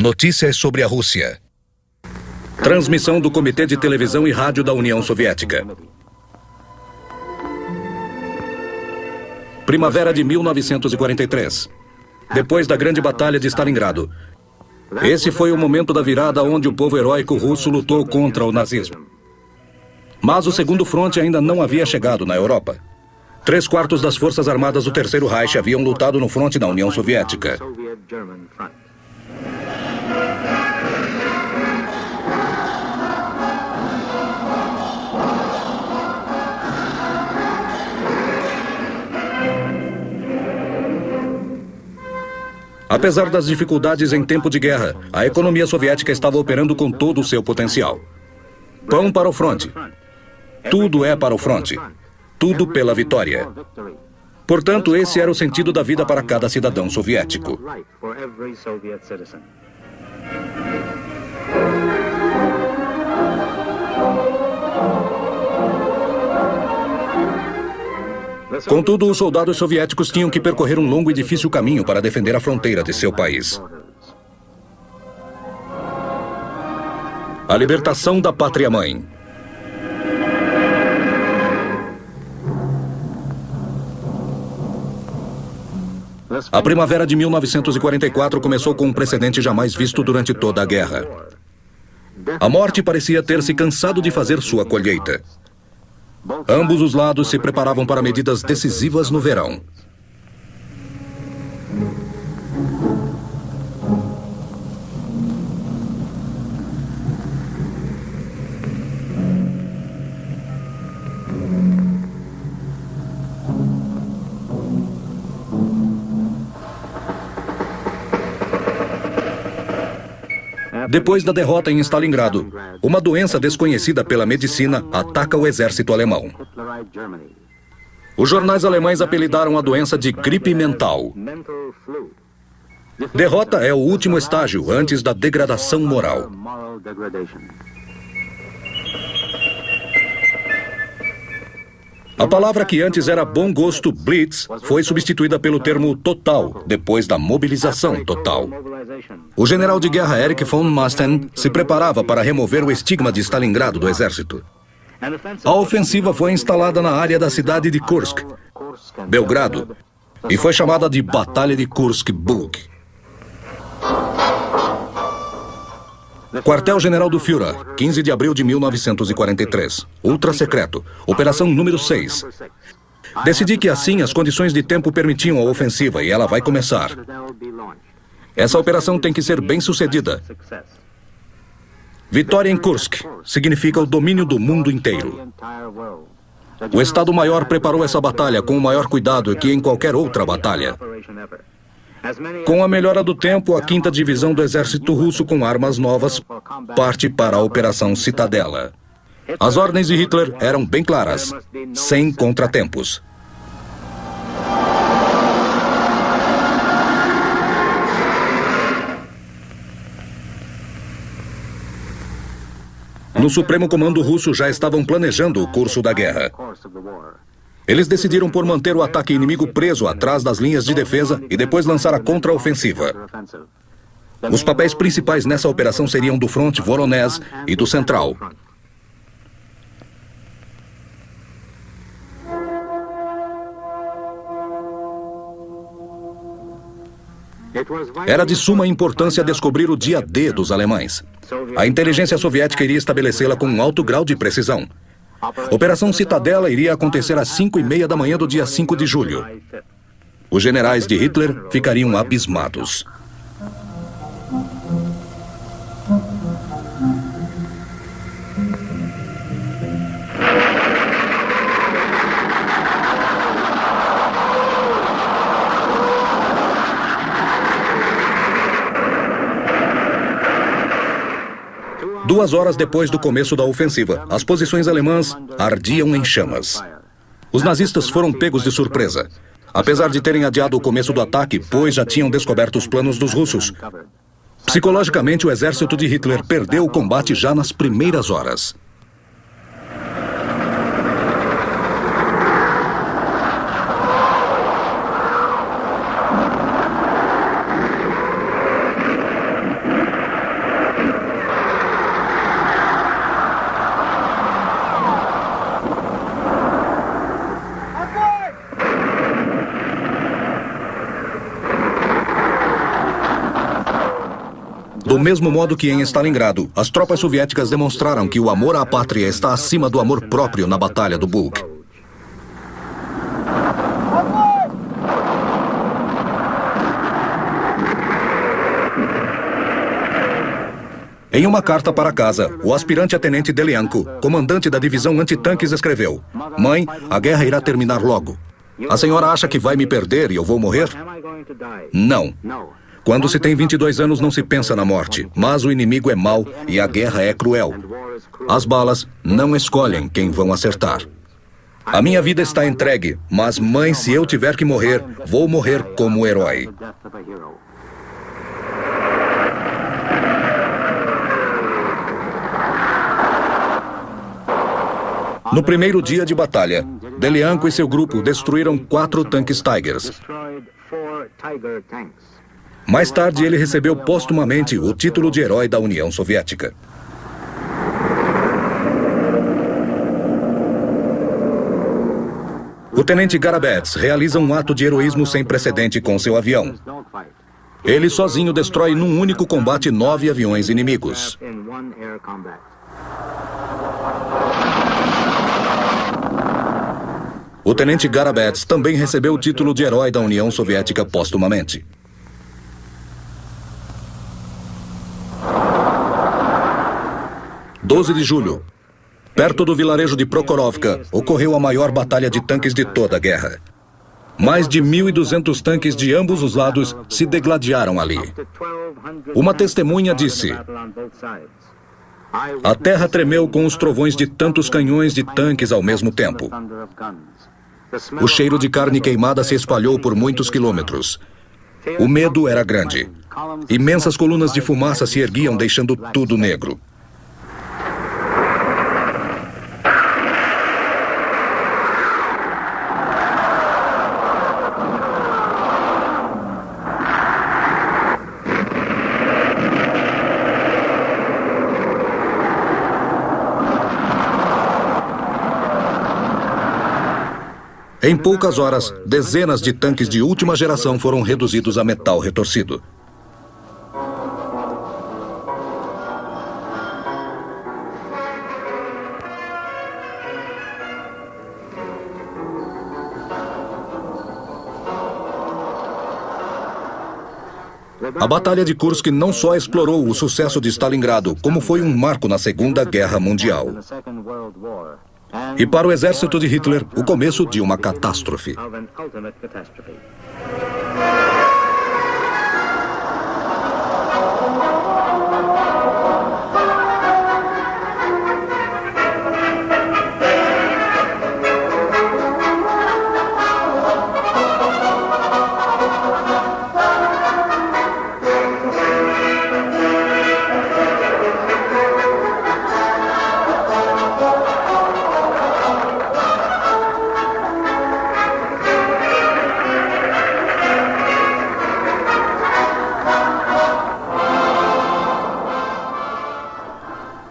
Notícias sobre a Rússia. Transmissão do Comitê de Televisão e Rádio da União Soviética. Primavera de 1943. Depois da Grande Batalha de Stalingrado. Esse foi o momento da virada onde o povo heróico russo lutou contra o nazismo. Mas o segundo fronte ainda não havia chegado na Europa. 3/4 das forças armadas do Terceiro Reich haviam lutado no fronte da União Soviética. Apesar das dificuldades em tempo de guerra, a economia soviética estava operando com todo o seu potencial. Pão para o fronte. Tudo é para o fronte. Tudo pela vitória. Portanto, esse era o sentido da vida para cada cidadão soviético. Contudo, os soldados soviéticos tinham que percorrer um longo e difícil caminho para defender a fronteira de seu país. A libertação da pátria-mãe. A primavera de 1944 começou com um precedente jamais visto durante toda a guerra. A morte parecia ter se cansado de fazer sua colheita. Ambos os lados se preparavam para medidas decisivas no verão. Depois da derrota em Stalingrado, uma doença desconhecida pela medicina ataca o exército alemão. Os jornais alemães apelidaram a doença de gripe mental. Derrota é o último estágio antes da degradação moral. A palavra que antes era bom gosto, Blitz, foi substituída pelo termo total, depois da mobilização total. O general de guerra Erich von Manstein se preparava para remover o estigma de Stalingrado do exército. A ofensiva foi instalada na área da cidade de Kursk, Belgrado, e foi chamada de Batalha de Kursk-Bug. Quartel-General do Führer, 15 de abril de 1943. Ultra-secreto. Operação número 6. Decidi que assim as condições de tempo permitiam a ofensiva e ela vai começar. Essa operação tem que ser bem sucedida. Vitória em Kursk significa o domínio do mundo inteiro. O Estado-Maior preparou essa batalha com o maior cuidado que em qualquer outra batalha. Com a melhora do tempo, a 5ª Divisão do Exército Russo, com armas novas, parte para a Operação Citadela. As ordens de Hitler eram bem claras, sem contratempos. No Supremo Comando Russo já estavam planejando o curso da guerra. Eles decidiram por manter o ataque inimigo preso atrás das linhas de defesa e depois lançar a contraofensiva. Os papéis principais nessa operação seriam do fronte Voronezh e do central. Era de suma importância descobrir o dia D dos alemães. A inteligência soviética iria estabelecê-la com um alto grau de precisão. Operação Citadela iria acontecer às 5:30 da manhã do dia 5 de julho. Os generais de Hitler ficariam abismados. Duas horas depois do começo da ofensiva, as posições alemãs ardiam em chamas. Os nazistas foram pegos de surpresa. Apesar de terem adiado o começo do ataque, pois já tinham descoberto os planos dos russos. Psicologicamente, o exército de Hitler perdeu o combate já nas primeiras horas. Do mesmo modo que em Stalingrado, as tropas soviéticas demonstraram que o amor à pátria está acima do amor próprio na Batalha do Bulge. Em uma carta para casa, o aspirante a tenente Delianko, comandante da divisão antitanques, escreveu: Mãe, a guerra irá terminar logo. A senhora acha que vai me perder e eu vou morrer? Não. Quando se tem 22 anos não se pensa na morte, mas o inimigo é mau e a guerra é cruel. As balas não escolhem quem vão acertar. A minha vida está entregue, mas mãe, se eu tiver que morrer, vou morrer como herói. No primeiro dia de batalha, Delianko e seu grupo destruíram 4 tanques Tigers. Mais tarde, ele recebeu postumamente o título de Herói da União Soviética. O tenente Garabets realiza um ato de heroísmo sem precedente com seu avião. Ele sozinho destrói num único combate 9 aviões inimigos. O tenente Garabets também recebeu o título de Herói da União Soviética postumamente. – 12 de julho. Perto do vilarejo de Prokhorovka, ocorreu a maior batalha de tanques de toda a guerra. Mais de 1.200 tanques de ambos os lados se degladiaram ali. Uma testemunha disse: a terra tremeu com os trovões de tantos canhões de tanques ao mesmo tempo. O cheiro de carne queimada se espalhou por muitos quilômetros. O medo era grande. Imensas colunas de fumaça se erguiam, deixando tudo negro. Em poucas horas, dezenas de tanques de última geração foram reduzidos a metal retorcido. A Batalha de Kursk não só explorou o sucesso de Stalingrado, como foi um marco na Segunda Guerra Mundial. E para o exército de Hitler, o começo de uma catástrofe.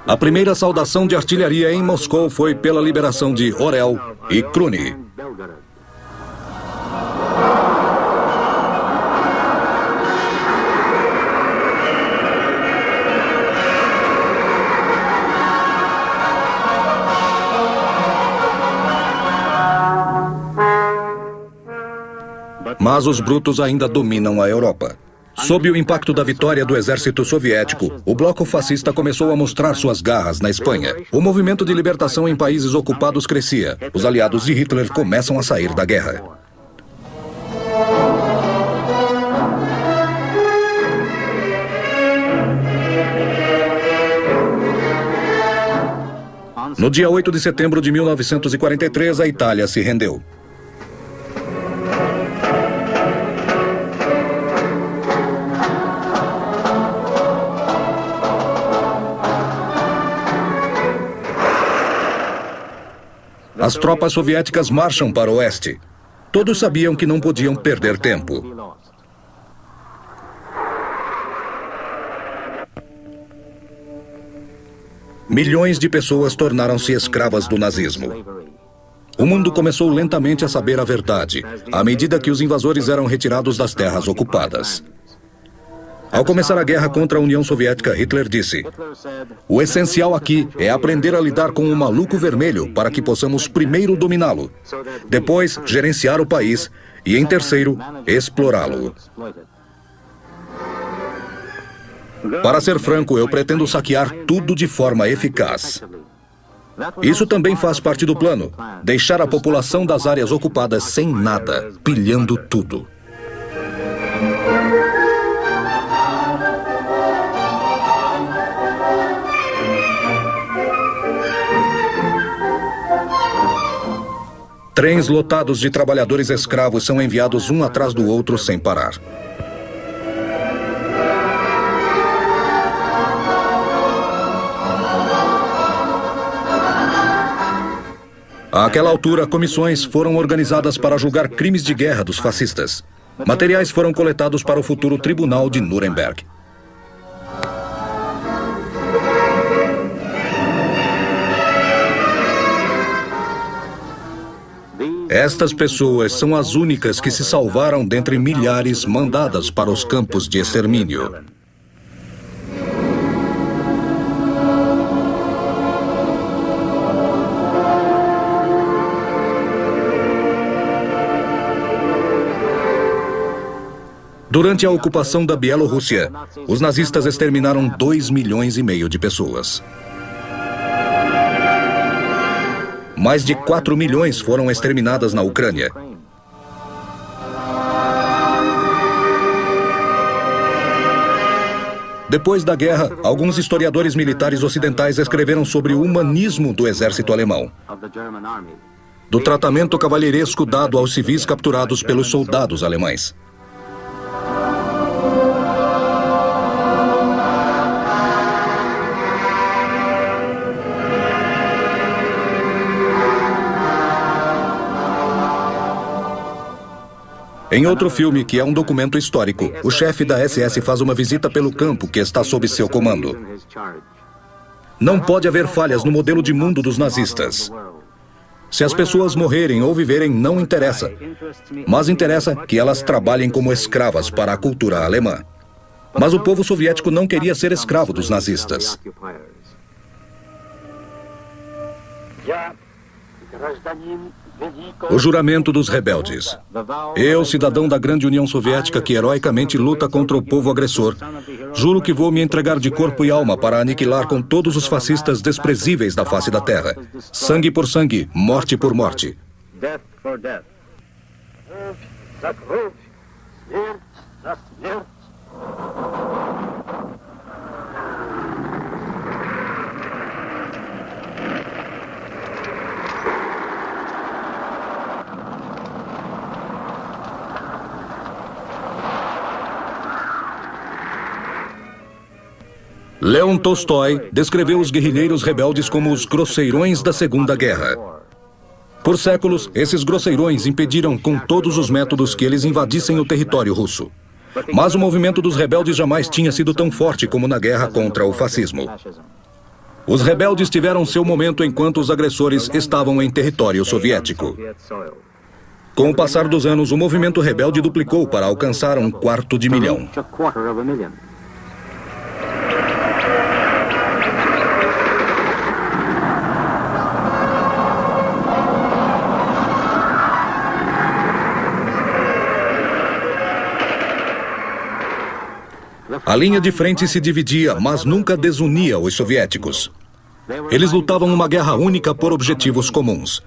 A primeira saudação de artilharia em Moscou foi pela liberação de Orel e Kruny. Mas os brutos ainda dominam a Europa. Sob o impacto da vitória do exército soviético, o bloco fascista começou a mostrar suas garras na Espanha. O movimento de libertação em países ocupados crescia. Os aliados de Hitler começam a sair da guerra. No dia 8 de setembro de 1943, a Itália se rendeu. As tropas soviéticas marcham para o oeste. Todos sabiam que não podiam perder tempo. Milhões de pessoas tornaram-se escravas do nazismo. O mundo começou lentamente a saber a verdade, à medida que os invasores eram retirados das terras ocupadas. Ao começar a guerra contra a União Soviética, Hitler disse: "O essencial aqui é aprender a lidar com o maluco vermelho para que possamos primeiro dominá-lo, depois gerenciar o país e, em terceiro, explorá-lo." Para ser franco, eu pretendo saquear tudo de forma eficaz. Isso também faz parte do plano, deixar a população das áreas ocupadas sem nada, pilhando tudo. Trens lotados de trabalhadores escravos são enviados um atrás do outro sem parar. Àquela altura, comissões foram organizadas para julgar crimes de guerra dos fascistas. Materiais foram coletados para o futuro Tribunal de Nuremberg. Estas pessoas são as únicas que se salvaram dentre milhares mandadas para os campos de extermínio. Durante a ocupação da Bielorrússia, os nazistas exterminaram 2,5 milhões de pessoas. Mais de 4 milhões foram exterminadas na Ucrânia. Depois da guerra, alguns historiadores militares ocidentais escreveram sobre o humanismo do exército alemão, do tratamento cavalheiresco dado aos civis capturados pelos soldados alemães. Em outro filme, que é um documento histórico, o chefe da SS faz uma visita pelo campo que está sob seu comando. Não pode haver falhas no modelo de mundo dos nazistas. Se as pessoas morrerem ou viverem, não interessa. Mas interessa que elas trabalhem como escravas para a cultura alemã. Mas o povo soviético não queria ser escravo dos nazistas. O juramento dos rebeldes. Eu, cidadão da grande União Soviética que heroicamente luta contra o povo agressor, juro que vou me entregar de corpo e alma para aniquilar com todos os fascistas desprezíveis da face da terra. Sangue por sangue, morte por morte. Leon Tolstói descreveu os guerrilheiros rebeldes como os grosseirões da Segunda Guerra. Por séculos, esses grosseirões impediram com todos os métodos que eles invadissem o território russo. Mas o movimento dos rebeldes jamais tinha sido tão forte como na guerra contra o fascismo. Os rebeldes tiveram seu momento enquanto os agressores estavam em território soviético. Com o passar dos anos, o movimento rebelde duplicou para alcançar 1/4 milhão. A linha de frente se dividia, mas nunca desunia os soviéticos. Eles lutavam uma guerra única por objetivos comuns.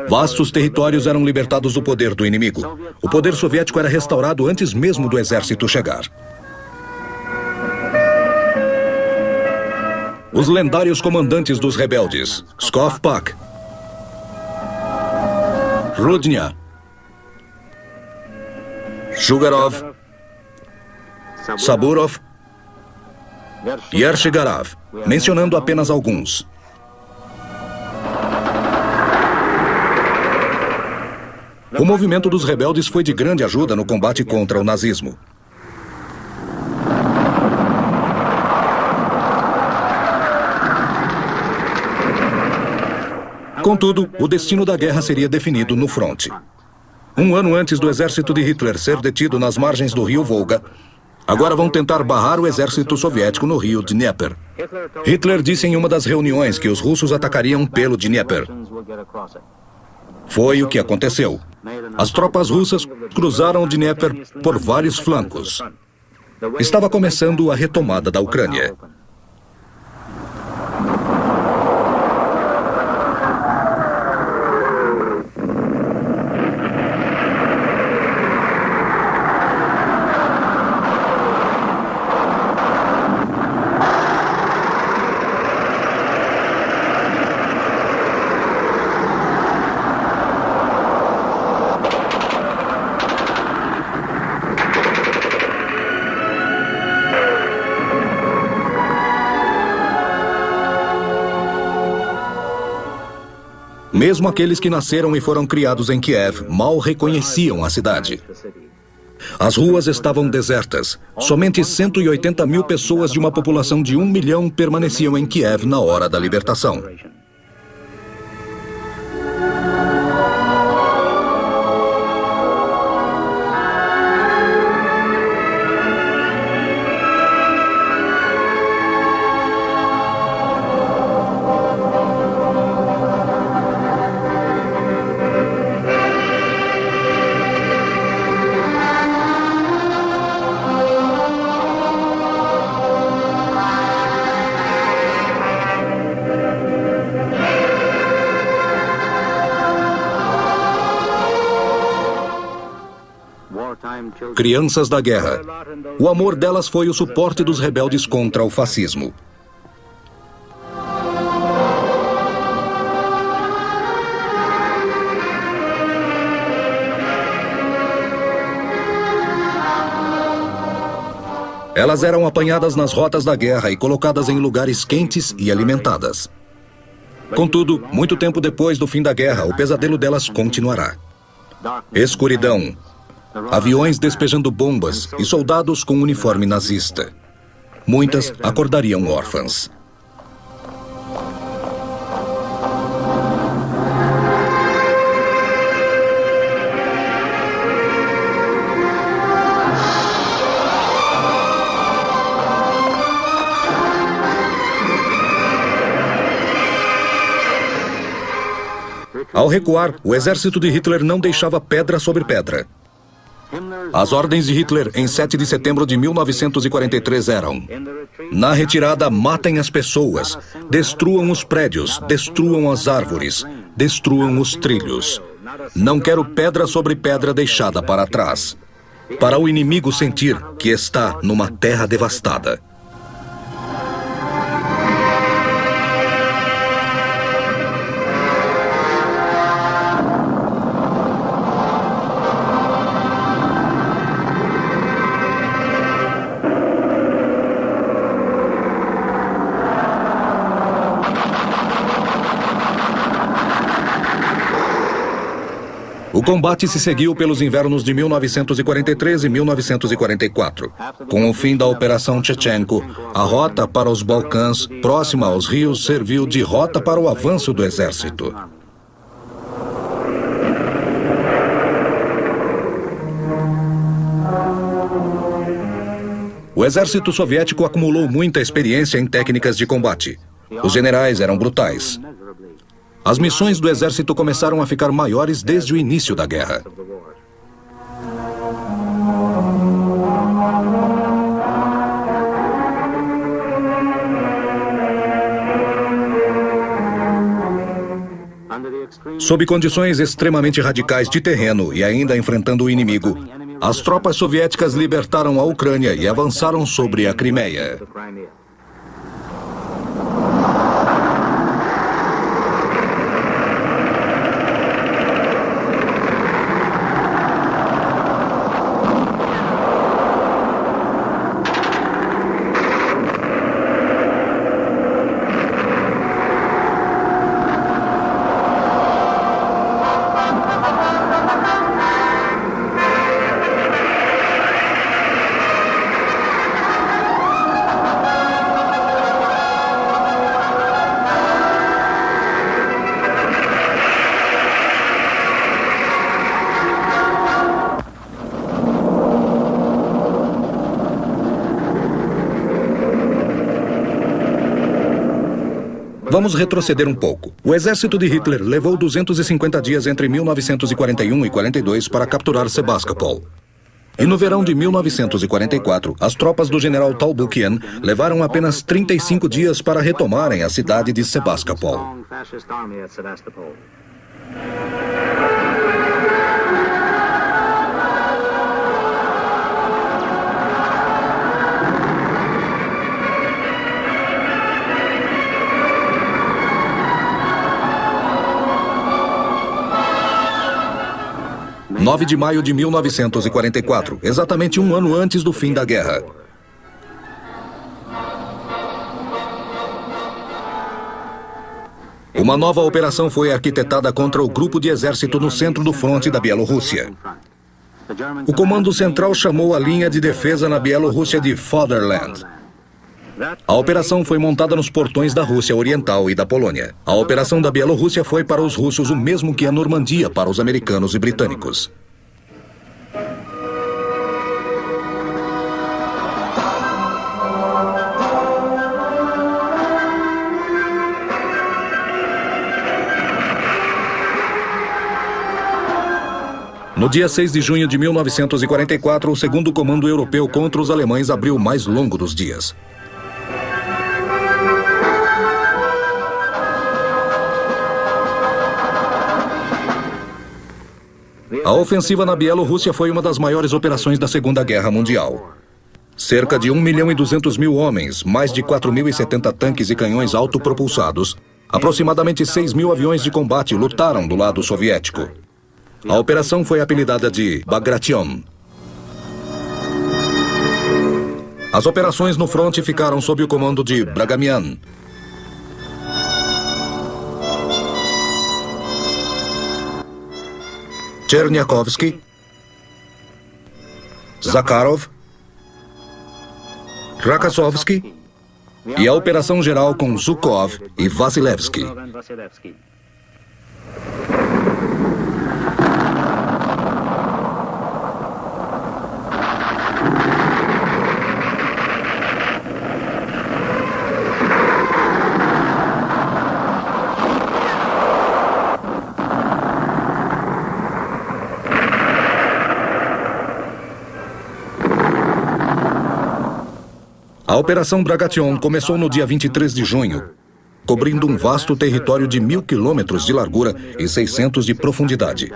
Vastos territórios eram libertados do poder do inimigo. O poder soviético era restaurado antes mesmo do exército chegar. Os lendários comandantes dos rebeldes, Pskov Pak, Rudnya, Shugarov, Saburov, Yershigarav, mencionando apenas alguns. O movimento dos rebeldes foi de grande ajuda no combate contra o nazismo. Contudo, o destino da guerra seria definido no fronte. Um ano antes do exército de Hitler ser detido nas margens do rio Volga, Agora vão tentar barrar o exército soviético no rio Dnieper. Hitler disse em uma das reuniões que os russos atacariam pelo Dnieper. Foi o que aconteceu. As tropas russas cruzaram o Dnieper por vários flancos. Estava começando a retomada da Ucrânia. Mesmo aqueles que nasceram e foram criados em Kiev mal reconheciam a cidade. As ruas estavam desertas. Somente 180 mil pessoas de uma população de 1 milhão permaneciam em Kiev na hora da libertação. Crianças da guerra. O amor delas foi o suporte dos rebeldes contra o fascismo. Elas eram apanhadas nas rotas da guerra e colocadas em lugares quentes e alimentadas. Contudo, muito tempo depois do fim da guerra, o pesadelo delas continuará. Escuridão. Aviões despejando bombas e soldados com uniforme nazista. Muitas acordariam órfãs. Ao recuar, o exército de Hitler não deixava pedra sobre pedra. As ordens de Hitler em 7 de setembro de 1943 eram: na retirada, matem as pessoas, destruam os prédios, destruam as árvores, destruam os trilhos. Não quero pedra sobre pedra deixada para trás, para o inimigo sentir que está numa terra devastada. O combate se seguiu pelos invernos de 1943 e 1944. Com o fim da Operação Chechenko, a rota para os Balcãs, próxima aos rios, serviu de rota para o avanço do exército. O exército soviético acumulou muita experiência em técnicas de combate. Os generais eram brutais. As missões do exército começaram a ficar maiores desde o início da guerra. Sob condições extremamente radicais de terreno e ainda enfrentando o inimigo, as tropas soviéticas libertaram a Ucrânia e avançaram sobre a Crimeia. Vamos retroceder um pouco. O exército de Hitler levou 250 dias entre 1941 e 42 para capturar Sebastopol. E no verão de 1944, as tropas do general Tolbukian levaram apenas 35 dias para retomarem a cidade de Sebastopol. Em 9 de maio de 1944, exatamente um ano antes do fim da guerra. Uma nova operação foi arquitetada contra o grupo de exército no centro do fronte da Bielorrússia. O Comando Central chamou a linha de defesa na Bielorrússia de Fatherland. A operação foi montada nos portões da Rússia Oriental e da Polônia. A operação da Bielorrússia foi para os russos o mesmo que a Normandia para os americanos e britânicos. No dia 6 de junho de 1944, o segundo comando europeu contra os alemães abriu o mais longo dos dias. A ofensiva na Bielorrússia foi uma das maiores operações da Segunda Guerra Mundial. Cerca de 1.200.000 homens, mais de 4.070 tanques e canhões autopropulsados, aproximadamente 6.000 aviões de combate lutaram do lado soviético. A operação foi apelidada de Bagration. As operações no fronte ficaram sob o comando de Bragamian. Cherniakovsky, Zakharov, Rakasovsky e a operação geral com Zhukov e Vasilevsky. A Operação Bagration começou no dia 23 de junho, cobrindo um vasto território de 1.000 quilômetros de largura e 600 de profundidade.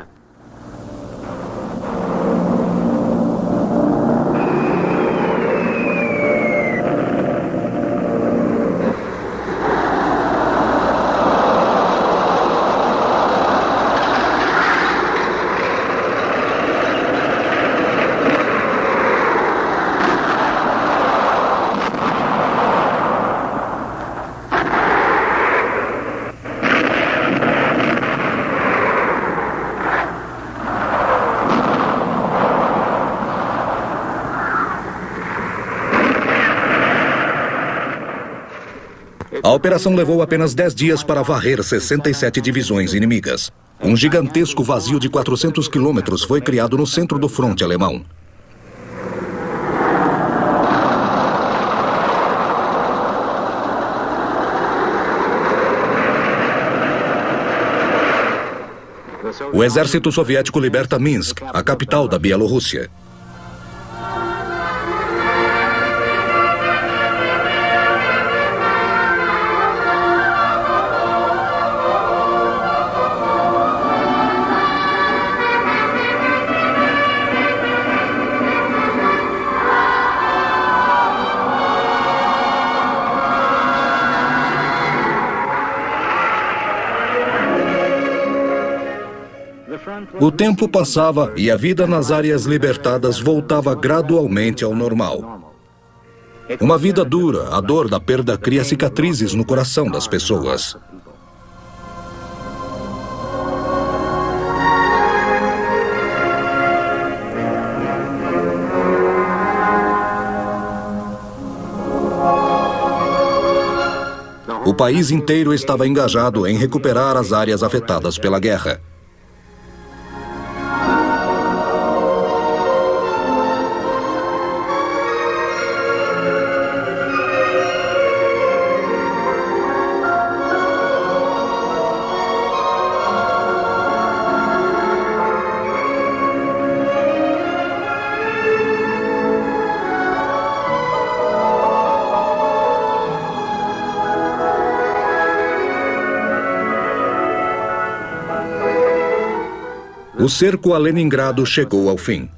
A operação levou apenas 10 dias para varrer 67 divisões inimigas. Um gigantesco vazio de 400 quilômetros foi criado no centro do fronte alemão. O exército soviético liberta Minsk, a capital da Bielorrússia. O tempo passava e a vida nas áreas libertadas voltava gradualmente ao normal. Uma vida dura, a dor da perda cria cicatrizes no coração das pessoas. O país inteiro estava engajado em recuperar as áreas afetadas pela guerra. O cerco a Leningrado chegou ao fim.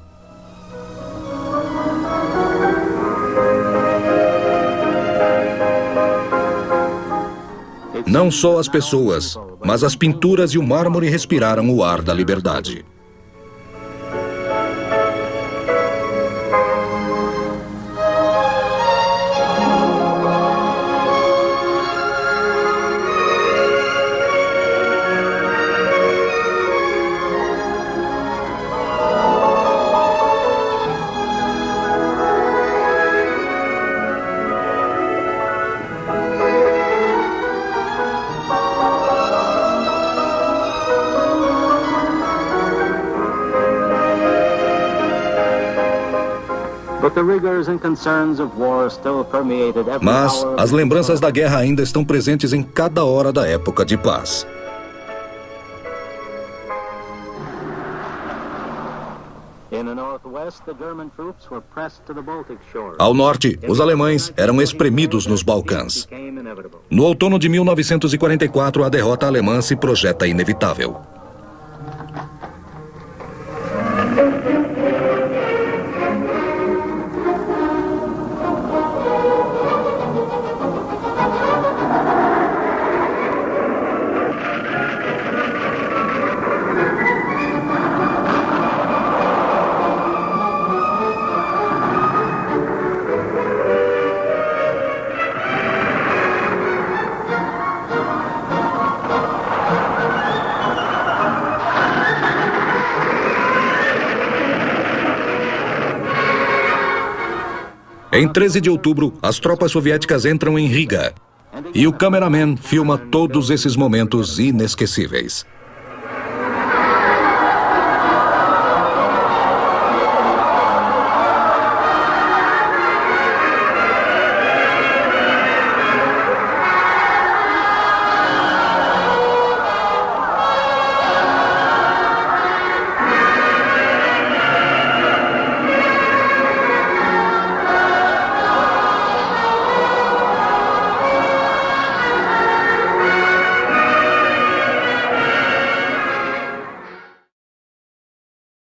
Não só as pessoas, mas as pinturas e o mármore respiraram o ar da liberdade. Mas as lembranças da guerra ainda estão presentes em cada hora da época de paz. Ao norte, os alemães eram espremidos nos Balcãs. No outono de 1944, a derrota alemã se projeta inevitável. Em 13 de outubro, as tropas soviéticas entram em Riga. E o cameraman filma todos esses momentos inesquecíveis.